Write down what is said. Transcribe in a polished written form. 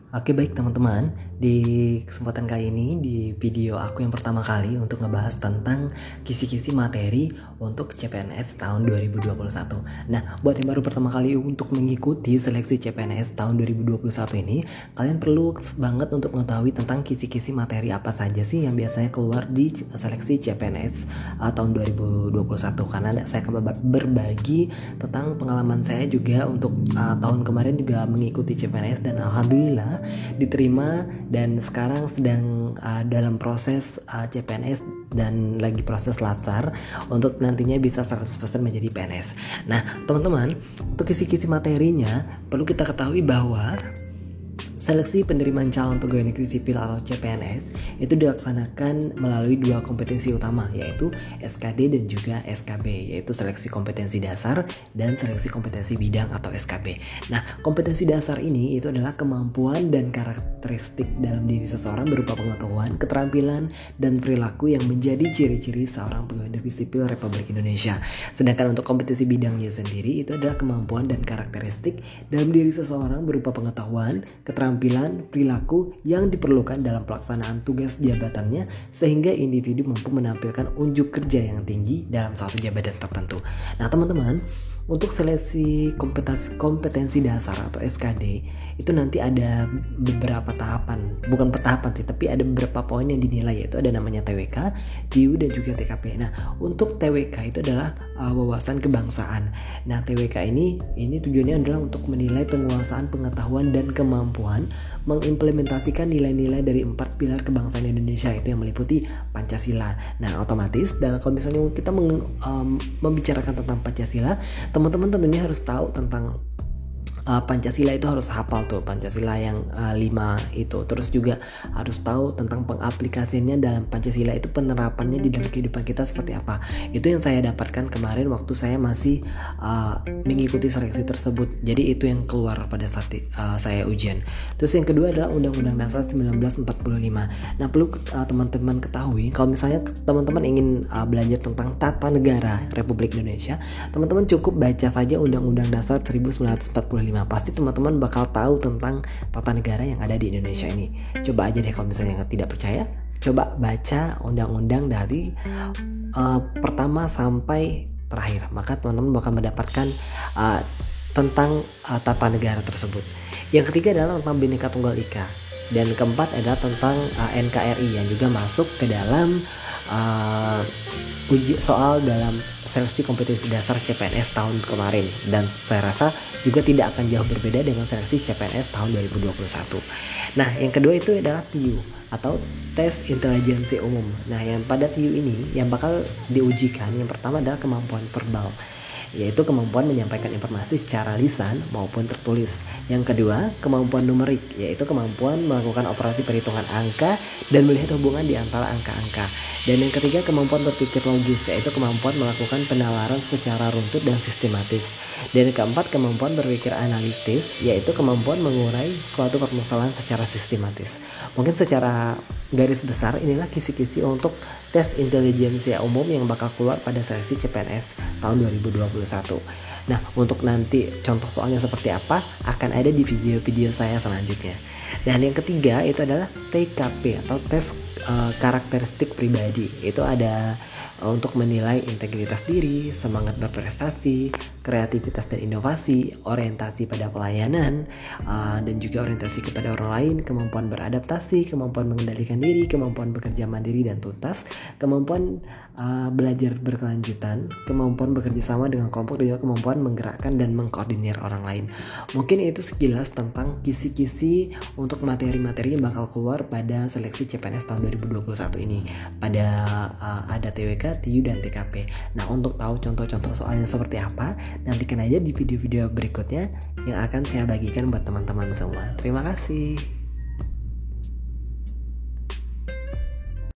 Oke baik teman-teman, di kesempatan kali ini di video aku yang pertama kali untuk ngebahas tentang kisi-kisi materi untuk CPNS tahun 2021. Nah, buat yang baru pertama kali untuk mengikuti seleksi CPNS tahun 2021 ini, kalian perlu banget untuk mengetahui tentang kisi-kisi materi apa saja sih yang biasanya keluar di seleksi CPNS tahun 2021. Karena saya akan berbagi tentang pengalaman saya juga untuk tahun kemarin juga mengikuti CPNS dan alhamdulillah diterima dan sekarang sedang dalam proses CPNS dan lagi proses latsar untuk nantinya bisa 100% menjadi PNS. Nah, teman-teman, untuk kisi-kisi materinya perlu kita ketahui bahwa seleksi penerimaan calon pegawai negeri sipil atau CPNS itu dilaksanakan melalui dua kompetensi utama, yaitu SKD dan juga SKB, yaitu seleksi kompetensi dasar dan seleksi kompetensi bidang atau SKB. Nah, kompetensi dasar ini itu adalah kemampuan dan karakteristik dalam diri seseorang berupa pengetahuan, keterampilan, dan perilaku yang menjadi ciri-ciri seorang pegawai negeri sipil Republik Indonesia. Sedangkan untuk kompetensi bidangnya sendiri itu adalah kemampuan dan karakteristik dalam diri seseorang berupa pengetahuan, keterampilan, perilaku yang diperlukan dalam pelaksanaan tugas jabatannya sehingga individu mampu menampilkan unjuk kerja yang tinggi dalam suatu jabatan tertentu. Nah, teman-teman, untuk seleksi kompetensi dasar atau SKD itu nanti ada beberapa tahapan, bukan tahapan sih, tapi ada beberapa poin yang dinilai, yaitu ada namanya TWK, TIU, dan juga TKP. Nah, untuk TWK itu adalah wawasan kebangsaan. Nah, TWK ini tujuannya adalah untuk menilai penguasaan pengetahuan dan kemampuan mengimplementasikan nilai-nilai dari 4 pilar kebangsaan Indonesia, itu yang meliputi Pancasila. Nah, otomatis dan kalau misalnya kita membicarakan tentang Pancasila, teman-teman tentunya harus tahu tentang Pancasila. Itu harus hafal tuh Pancasila yang 5 itu. Terus juga harus tahu tentang pengaplikasiannya dalam Pancasila, itu penerapannya di dalam kehidupan kita seperti apa. Itu yang saya dapatkan kemarin waktu saya masih mengikuti seleksi tersebut. Jadi itu yang keluar pada saat saya ujian. Terus yang kedua adalah Undang-Undang Dasar 1945. Nah, perlu teman-teman ketahui kalau misalnya teman-teman ingin belajar tentang tata negara Republik Indonesia, teman-teman cukup baca saja Undang-Undang Dasar 1945. Pasti teman-teman bakal tahu tentang tata negara yang ada di Indonesia ini. Coba aja deh kalau misalnya tidak percaya, coba baca undang-undang dari pertama sampai terakhir. Maka teman-teman bakal mendapatkan tentang tata negara tersebut. Yang ketiga adalah tentang Bhinneka Tunggal Ika. Dan keempat adalah tentang NKRI yang juga masuk ke dalam uji soal dalam seleksi kompetensi dasar CPNS tahun kemarin, dan saya rasa juga tidak akan jauh berbeda dengan seleksi CPNS tahun 2021. Nah, yang kedua itu adalah TIU atau tes intelijensi umum. Nah, yang pada TIU ini yang bakal diujikan yang pertama adalah kemampuan verbal, yaitu kemampuan menyampaikan informasi secara lisan maupun tertulis. Yang kedua, kemampuan numerik, yaitu kemampuan melakukan operasi perhitungan angka dan melihat hubungan di antara angka-angka. Dan yang ketiga, kemampuan berpikir logis, yaitu kemampuan melakukan penalaran secara runtut dan sistematis. Dan yang keempat, kemampuan berpikir analitis, yaitu kemampuan mengurai suatu permasalahan secara sistematis. Mungkin secara garis besar inilah kisi-kisi untuk tes intelijensia umum yang bakal keluar pada seleksi CPNS tahun 2021. Nah, untuk nanti contoh soalnya seperti apa akan ada di video-video saya selanjutnya. Dan yang ketiga itu adalah TKP atau tes karakteristik pribadi. Itu ada untuk menilai integritas diri, semangat berprestasi, kreativitas dan inovasi, orientasi pada pelayanan, dan juga orientasi kepada orang lain, kemampuan beradaptasi, kemampuan mengendalikan diri, kemampuan bekerja mandiri dan tuntas, kemampuan belajar berkelanjutan, kemampuan bekerja sama dengan kelompok, dan juga kemampuan menggerakkan dan mengkoordinir orang lain. Mungkin itu sekilas tentang kisi-kisi untuk materi-materi yang bakal keluar pada seleksi CPNS tahun 2021 ini. Pada ada TWK, TIU, dan TKP. Nah, untuk tahu contoh-contoh soalnya seperti apa, nantikan aja di video-video berikutnya yang akan saya bagikan buat teman-teman semua. Terima kasih.